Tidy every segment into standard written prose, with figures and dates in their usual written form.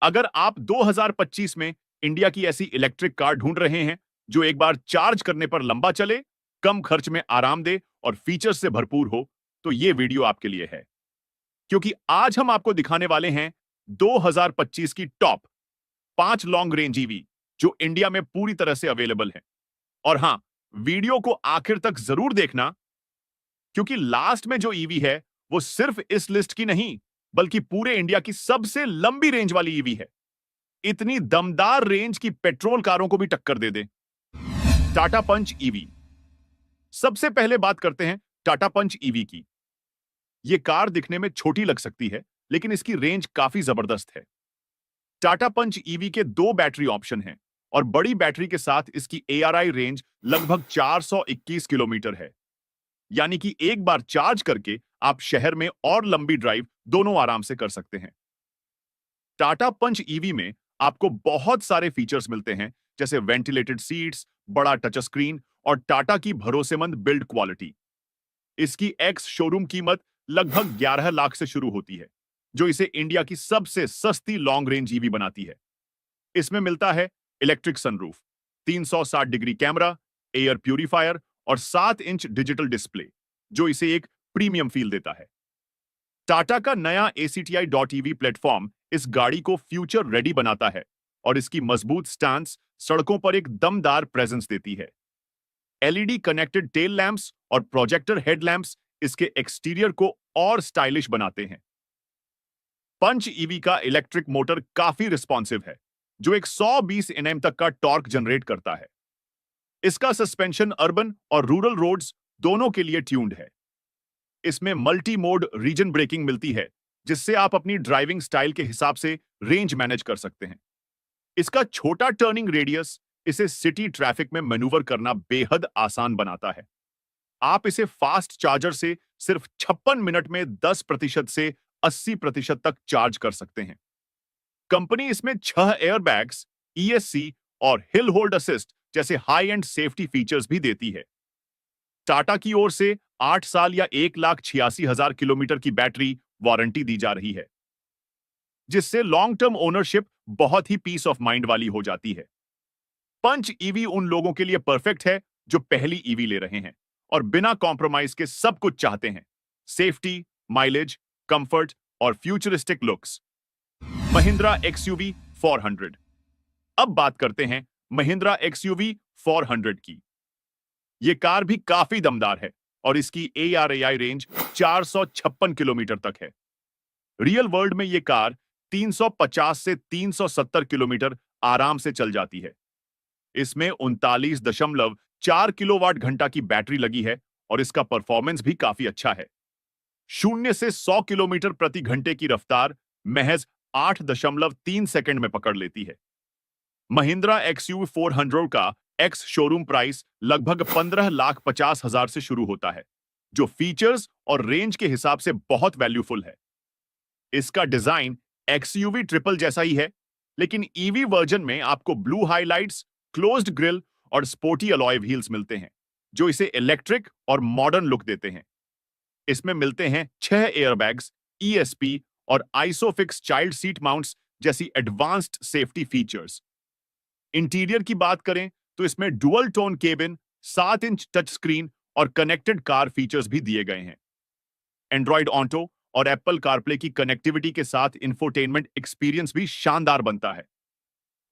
अगर आप 2025 में इंडिया की ऐसी इलेक्ट्रिक कार ढूंढ रहे हैं जो एक बार चार्ज करने पर लंबा चले, कम खर्च में आराम दे और फीचर्स से भरपूर हो, तो ये वीडियो आपके लिए है। क्योंकि आज हम आपको दिखाने वाले हैं 2025 की टॉप 5 लॉन्ग रेंज ईवी जो इंडिया में पूरी तरह से अवेलेबल है। और हां, वीडियो को आखिर तक जरूर देखना, क्योंकि लास्ट में जो ईवी है वो सिर्फ इस लिस्ट की नहीं, बल्कि पूरे इंडिया की सबसे लंबी रेंज वाली ईवी है। इतनी दमदार रेंज की पेट्रोल कारों को भी टक्कर दे दे। Tata Punch EV. सबसे पहले बात करते हैं टाटा पंच ईवी की। यह कार दिखने में छोटी लग सकती है, लेकिन इसकी रेंज काफी जबरदस्त है। टाटा पंच ईवी के 2 बैटरी ऑप्शन हैं और बड़ी बैटरी के साथ इसकी ARI रेंज लगभग 421 किलोमीटर है। यानी कि एक बार चार्ज करके आप शहर में और लंबी ड्राइव दोनों आराम से कर सकते हैं। टाटा पंच ईवी में आपको बहुत सारे फीचर्स मिलते हैं, जैसे वेंटिलेटेड सीट्स, बड़ा टच स्क्रीन और टाटा की भरोसेमंद बिल्ड क्वालिटी। इसकी एक्स शोरूम कीमत लगभग 11 लाख से शुरू होती है, जो इसे इंडिया की सबसे सस्ती लॉन्ग रेंज ईवी बनाती है। इसमें मिलता है electric sunroof, 360 degree camera, air purifier और 7 इंच डिजिटल डिस्प्ले, जो इसे एक प्रीमियम फील देता है। टाटा का नया ACTI.EV प्लेटफॉर्म इस गाड़ी को फ्यूचर रेडी बनाता है और इसकी मजबूत स्टांस सड़कों पर एक दमदार प्रेजेंस देती है। LED कनेक्टेड टेल लैंप्स और प्रोजेक्टर हेडलैम्प्स इसके एक्सटीरियर को और स्टाइलिश बनाते हैं। पंच ईवी का इलेक्ट्रिक मोटर काफी रिस्पॉन्सिव है, जो एक 120 Nm तक का टॉर्क जनरेट करता है। इसका सस्पेंशन अर्बन और रूरल रोड्स दोनों के लिए ट्यून्ड है। इसमें मल्टी मोड रीजन ब्रेकिंग मिलती है, जिससे आप अपनी ड्राइविंग स्टाइल के हिसाब से रेंज मैनेज कर सकते हैं। इसका छोटा टर्निंग रेडियस इसे सिटी ट्रैफिक में मैन्यूवर करना बेहद आसान बनाता है। आप इसे फास्ट चार्जर से सिर्फ 56 मिनट में 10% से 80% तक चार्ज कर सकते हैं। कंपनी इसमें 6 एयरबैग्स, ESC और हिल होल्ड असिस्ट जैसे हाई एंड सेफ्टी फीचर्स भी देती है। टाटा की ओर से 8 साल या 1,86,000 किलोमीटर की बैटरी वारंटी दी जा रही है, जिससे लॉन्ग टर्म ओनरशिप बहुत ही पीस ऑफ माइंड वाली हो जाती है। पंच ईवी उन लोगों के लिए परफेक्ट है जो पहली ईवी ले रहे हैं और बिना कॉम्प्रोमाइज के सब कुछ चाहते हैं: सेफ्टी, माइलेज, कंफर्ट और फ्यूचरिस्टिक लुक्स। महिंद्रा XUV 400। अब बात करते हैं महिंद्रा XUV 400 की। यह कार भी काफी दमदार है और इसकी ARAI रेंज 456 किलोमीटर तक है। रियल वर्ल्ड में यह कार 350 से 370 किलोमीटर आराम से चल जाती है। इसमें 39.4 किलोवाट घंटा की बैटरी लगी है और इसका परफॉर्मेंस भी काफी अच्छा है। 0 से 100 किलोमीटर प्रति घंटे की रफ्तार महज 8.3 सेकंड में पकड़ लेती है। महिंद्रा XUV 400 का एक्स शोरूम प्राइस लगभग 15,50,000 से शुरू होता है, जो फीचर्स और रेंज के हिसाब से बहुत वैल्यूफुल है। इसका डिजाइन XUV ट्रिपल जैसा ही है, लेकिन ईवी वर्जन में आपको ब्लू हाइलाइट्स, क्लोज्ड ग्रिल और स्पोर्टी अलॉय व्हील्स मिलते हैं, जो इसे इलेक्ट्रिक और मॉडर्न लुक देते हैं। इसमें मिलते हैं 6 एयरबैग्स, ESP और आइसोफिक्स चाइल्ड सीट माउंट्स जैसी एडवांस्ड सेफ्टी फीचर्स। इंटीरियर की बात करें तो इसमें dual tone cabin, 7 inch touch screen और कनेक्टेड कार फीचर्स भी दिए गए हैं। एंड्रॉइड ऑटो और एप्पल कारप्ले की कनेक्टिविटी के साथ इंफोटेनमेंट एक्सपीरियंस भी शानदार बनता है।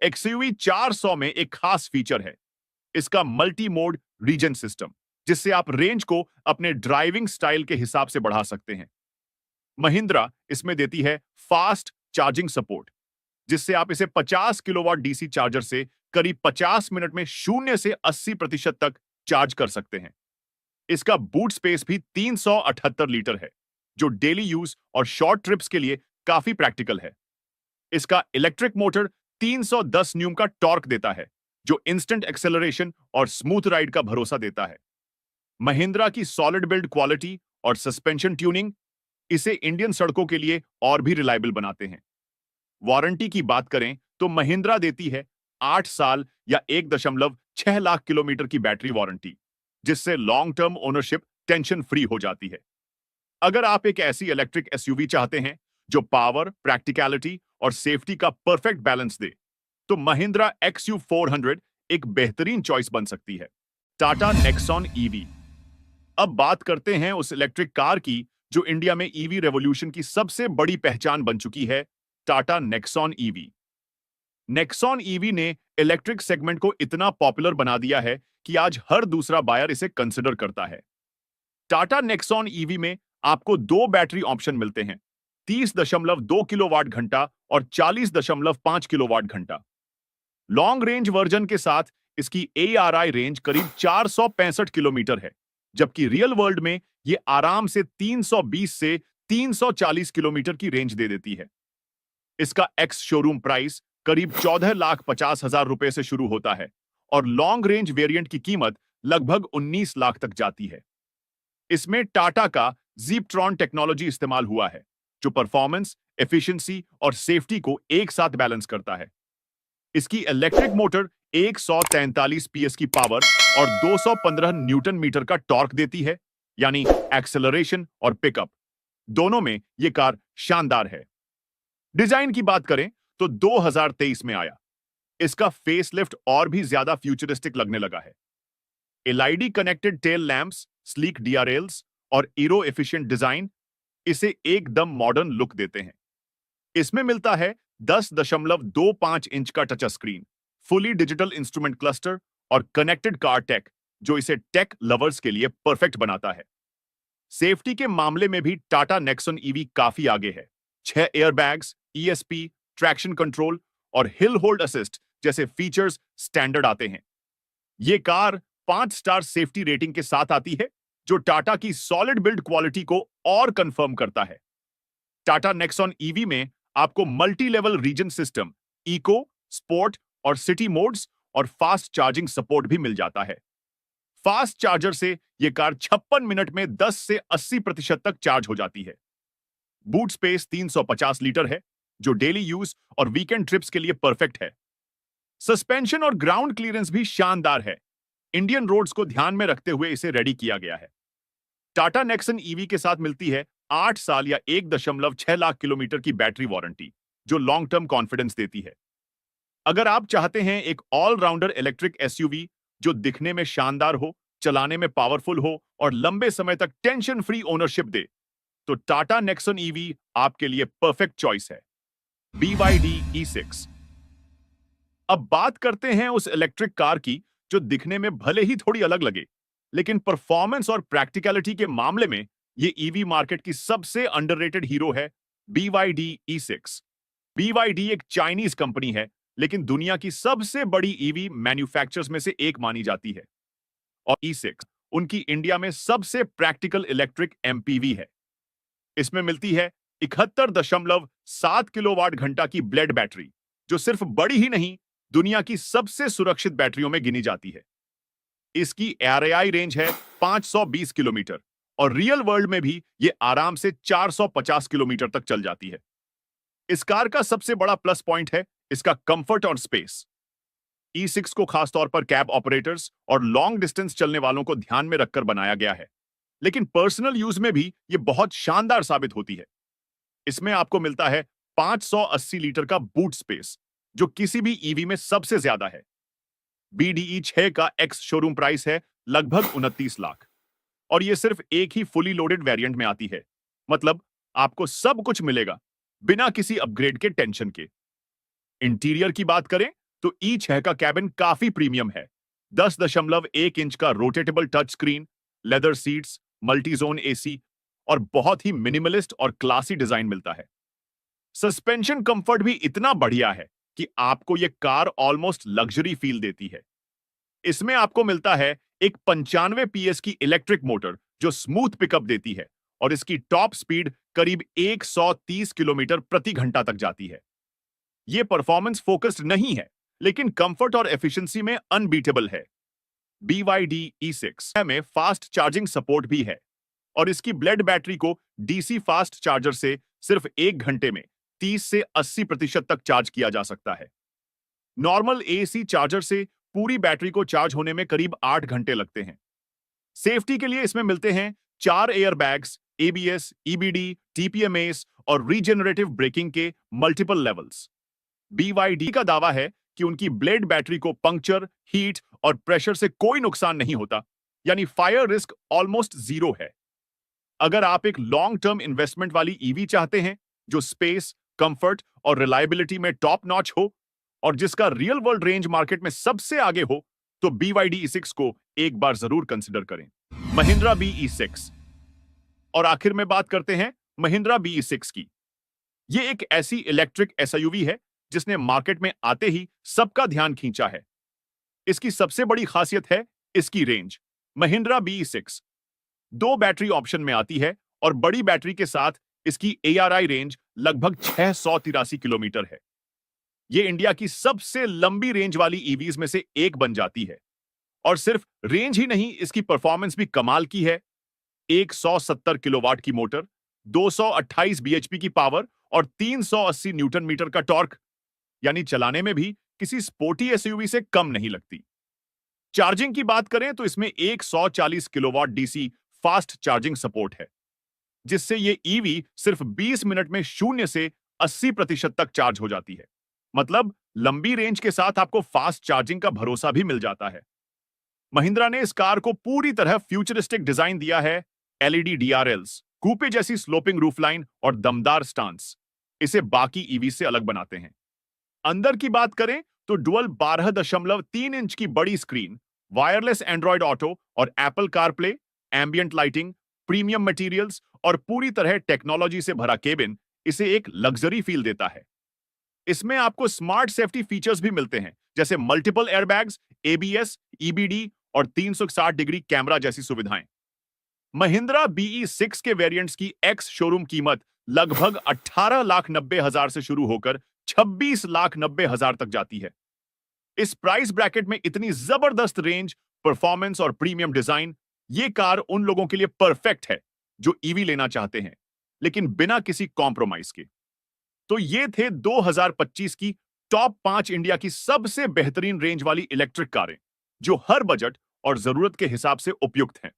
XUV 400 में एक खास फीचर है इसका मल्टी मोड रीजन सिस्टम, जिससे आप रेंज को अपने ड्राइविंग स्टाइल के हिसाब से बढ़ा सकते हैं। महिंद्रा इसमें देती है फास्ट चार्जिंग सपोर्ट, जिससे आप इसे 50 किलोवाट DC चार्जर से करीब 50 मिनट में 0 से 80% तक चार्ज कर सकते हैं। इसका बूट स्पेस भी 378 लीटर है, जो डेली यूज और शॉर्ट ट्रिप्स के लिए काफी प्रैक्टिकल है। इसका इलेक्ट्रिक मोटर 310 न्यूम का टॉर्क देता है, जो इंस्टेंट एक्सेलरेशन और स्मूथ राइड का भरोसा देता है। महिंद्रा की सॉलिड बिल्ड क्वालिटी और सस्पेंशन ट्यूनिंग इसे इंडियन सड़कों के लिए और भी रिलायबल बनाते हैं। वारंटी की बात करें तो महिंद्रा देती है 8 साल या 1.6 लाख किलोमीटर की बैटरी वारंटी, जिससे long term ownership tension free हो जाती है। अगर आप एक ऐसी इलेक्ट्रिक SUV चाहते हैं जो पावर, प्रैक्टिकलिटी और सेफ्टी का परफेक्ट बैलेंस दे, तो महिंद्रा XU400 एक बेहतरीन चॉइस बन सकती है। Tata Nexon EV. अब बात करते हैं उस इलेक्ट्रिक कार की जो इंडिया में ईवी रेवोल्यूशन की सबसे बड़ी पहचान बन चुकी है, Tata Nexon EV. Nexon EV ने इलेक्ट्रिक सेगमेंट को इतना पॉपुलर बना दिया है कि आज हर दूसरा बायर इसे कंसिडर करता है। टाटा नेक्सॉन ईवी में आपको दो बैटरी ऑप्शन मिलते हैं, 30.2 किलोवाट घंटा और 40.5 किलोवाट घंटा। लॉन्ग रेंज वर्जन के साथ इसकी ARI रेंज करीब 465 किलोमीटर है, जबकि रियल वर्ल्ड में ये आराम से 320 से 340 किलोमीटर की रेंज दे देती है। इसका एक्स शोरूम प्राइस करीब 14,50,000 रुपए से शुरू होता है और लॉन्ग रेंज वेरिएंट की कीमत लगभग 19 लाख तक जाती है। इसमें टाटा का जीपट्रॉन टेक्नोलॉजी इस्तेमाल हुआ है, जो परफॉर्मेंस, एफिशिएंसी और सेफ्टी को एक साथ बैलेंस करता है। इसकी इलेक्ट्रिक मोटर 143 PS की पावर और 215 न्यूटन मीटर का टॉर्क देती है, यानी एक्सेलरेशन और पिकअप दोनों में यह कार शानदार है। डिजाइन की बात करें तो 2023 में आया। इसका फेसलिफ्ट और भी ज्यादा फ्यूचरिस्टिक लगने लगा है। LED connected tail lamps, sleek DRLs और एरो एफिशिएंट डिजाइन इसे एकदम मॉडर्न लुक देते हैं। इसमें मिलता है 10.25 इंच का touch screen, fully digital instrument cluster और कनेक्टेड कार टेक, जो इसे टेक लवर्स के लिए परफेक्ट बनाता है। सेफ्टी के मामले में भी टाटा नेक्सॉन ईवी काफी आगे है। 6 एयरबैग्स, ESP, ट्रैक्शन कंट्रोल और हिल होल्ड असिस्ट जैसे फीचर्स स्टैंडर्ड आते हैं। यह कार 5 स्टार सेफ्टी रेटिंग के साथ आती है, जो टाटा की सॉलिड बिल्ड क्वालिटी को और कंफर्म करता है। टाटा नेक्सॉन ईवी में आपको multi level regen system, eco, sport और सिटी मोड्स और फास्ट चार्जिंग सपोर्ट भी मिल जाता है। फास्ट चार्जर से यह कार 56 मिनट में 10 से 80% तक चार्ज हो जाती है। बूट स्पेस 350 लीटर है, जो डेली यूज और वीकेंड ट्रिप्स के लिए परफेक्ट है। सस्पेंशन और ग्राउंड क्लियरेंस भी शानदार है। इंडियन रोड्स को ध्यान में रखते हुए इसे रेडी किया गया है। टाटा नेक्सॉन ईवी के साथ मिलती है 8 साल या 1.6 लाख किलोमीटर की बैटरी वारंटी, जो लॉन्ग टर्म कॉन्फिडेंस देती है। अगर आप चाहते हैं एक ऑलराउंडर इलेक्ट्रिक SUV जो दिखने में शानदार हो, चलाने में पावरफुल हो और लंबे समय तक टेंशन फ्री ओनरशिप दे, तो टाटा नेक्सॉन ईवी आपके लिए परफेक्ट चॉइस है। BYD E6। अब बात करते हैं उस इलेक्ट्रिक कार की जो दिखने में भले ही थोड़ी अलग लगे, लेकिन परफॉर्मेंस और प्रैक्टिकलिटी के मामले में ये ईवी मार्केट की सबसे अंडररेटेड हीरो है, BYD E6। BYD एक चाइनीज कंपनी है, लेकिन दुनिया की सबसे बड़ी ईवी मैन्युफैक्चरर्स में से एक मानी जाती है। और E6 उनकी इंडिया में सबसे प्रैक्टिकल इलेक्ट्रिक MPV है। इसमें मिलती है 71.7 किलोवाट घंटा की ब्लेड बैटरी, जो सिर्फ बड़ी ही नहीं, दुनिया की सबसे सुरक्षित बैटरियों में गिनी जाती है। इसकी ARAI रेंज है 520 किलोमीटर और रियल वर्ल्ड में भी यह आराम से 450 किलोमीटर तक चल जाती है। इस कार का सबसे बड़ा प्लस पॉइंट है इसका कंफर्ट और स्पेस। E6 को खासतौर पर कैब ऑपरेटर्स और लॉन्ग डिस्टेंस चलने वालों को ध्यान में रखकर बनाया गया है, लेकिन पर्सनल यूज में भी यह बहुत शानदार साबित होती है। इसमें आपको मिलता है 580 लीटर का बूट स्पेस, जो किसी भी ईवी में सबसे ज्यादा है। BDE 6 का एक्स शोरूम प्राइस है लगभग 29 लाख और यह सिर्फ एक ही फुली लोडेड वेरिएंट में आती है। मतलब आपको सब कुछ मिलेगा बिना किसी अपग्रेड के टेंशन के। इंटीरियर की बात करें तो E6 का कैबिन काफी प्रीमियम है। 10.1 इंच का rotatable touch screen, leather seats, multi zone AC और बहुत ही मिनिमलिस्ट और क्लासी डिजाइन मिलता है। सस्पेंशन कंफर्ट भी इतना बढ़िया है कि आपको यह कार ऑलमोस्ट लग्जरी फील देती है। इसमें आपको मिलता है एक 95 PS की इलेक्ट्रिक मोटर जो स्मूथ पिकअप देती है और इसकी टॉप स्पीड करीब 130 किलोमीटर प्रति घंटा तक जाती है। यह परफॉर्मेंस फोकस्ड नहीं है, लेकिन कंफर्ट और एफिशिएंसी में अनबीटेबल है। BYD E6 में फास्ट चार्जिंग सपोर्ट भी है और इसकी ब्लेड बैटरी को DC फास्ट चार्जर से सिर्फ 1 घंटे में 30 से 80% तक चार्ज किया जा सकता है। नॉर्मल AC चार्जर से पूरी बैटरी को चार्ज होने में करीब 8 घंटे लगते हैं। सेफ्टी के लिए इसमें मिलते हैं 4 एयरबैग्स, एबीएस, ईबीडी, टीपीएमएस और रीजेनरेटिव ब्रेकिंग के मल्टीपल लेवल्स। BYD का दावा है कि उनकी ब्लेड बैटरी को पंक्चर, हीट और प्रेशर से कोई नुकसान नहीं होता, यानी फायर रिस्क ऑलमोस्ट जीरो है। अगर आप एक लॉन्ग टर्म इन्वेस्टमेंट वाली ईवी चाहते हैं जो स्पेस, कंफर्ट और रिलायबिलिटी में टॉप नॉच हो और जिसका रियल वर्ल्ड रेंज मार्केट में सबसे आगे हो, तो BYD E6 को एक बार जरूर कंसिडर करें। महिंद्रा BE6। और आखिर में बात करते हैं महिंद्रा BE6 की। यह एक ऐसी इलेक्ट्रिक SUV है जिसने मार्केट में आते ही सबका ध्यान खींचा है। इसकी सबसे बड़ी खासियत है इसकी रेंज। महिंद्रा BE6 दो बैटरी ऑप्शन में आती है और बड़ी बैटरी के साथ इसकी ARI रेंज लगभग 683 किलोमीटर है। यह इंडिया की सबसे लंबी रेंज वाली ईवीज में से एक बन जाती है। और सिर्फ रेंज ही नहीं, इसकी परफॉर्मेंस भी कमाल की है। 170 किलोवाट की मोटर, 228 bhp की पावर और 380 न्यूटन मीटर का टॉर्क, यानी चलाने में भी किसी स्पोर्टी एसयूवी से कम नहीं लगती। चार्जिंग की बात करें तो इसमें 140 kilowatt DC fast charging support है, जिससे ये ईवी सिर्फ 20 मिनट में 0 से 80% तक चार्ज हो जाती है। मतलब लंबी रेंज के साथ आपको फास्ट चार्जिंग का भरोसा भी मिल जाता है। महिंद्रा ने इस कार को पूरी तरह फ्यूचरिस्टिक डिजाइन दिया है। LED DRLs, कूपे जैसी स्लोपिंग रूफलाइन और दमदार स्टांस इसे बाकी ईवी से अलग बनाते हैं। अंदर की बात करें तो डुअल 12.3 इंच की बड़ी स्क्रीन, वायरलेस एंड्रॉयड ऑटो और Apple CarPlay, ambient lighting, premium materials और पूरी तरह टेक्नोलॉजी से भरा केबिन इसे एक लग्जरी फील देता है। इसमें आपको स्मार्ट सेफ्टी फीचर्स भी मिलते हैं, जैसे मल्टीपल एयरबैग्स, ABS, EBD और 360 डिग्री कैमरा जैसी सुविधाएं। महिंद्रा BE6 के वेरिएंट्स की एक्स शोरूम कीमत लगभग 18,90,000 से शुरू होकर 26,90,000 तक जाती है। इस प्राइस ब्रैकेट में इतनी जबरदस्त रेंज, परफॉर्मेंस और प्रीमियम डिजाइन, ये कार उन लोगों के लिए परफेक्ट है जो ईवी लेना चाहते हैं, लेकिन बिना किसी कॉम्प्रोमाइज के। तो ये थे 2025 की टॉप 5 इंडिया की सबसे बेहतरीन रेंज वाली इलेक्ट्रिक कारें, जो हर बजट और जरूरत के हिसाब से उपयुक्त हैं।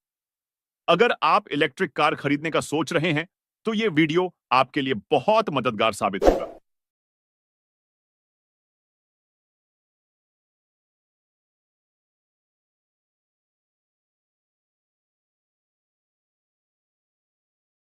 अगर आप इलेक्ट्रिक कार खरीदने का सोच रहे हैं, तो ये वीडियो आपके लिए बहुत मददगार साबित होगा।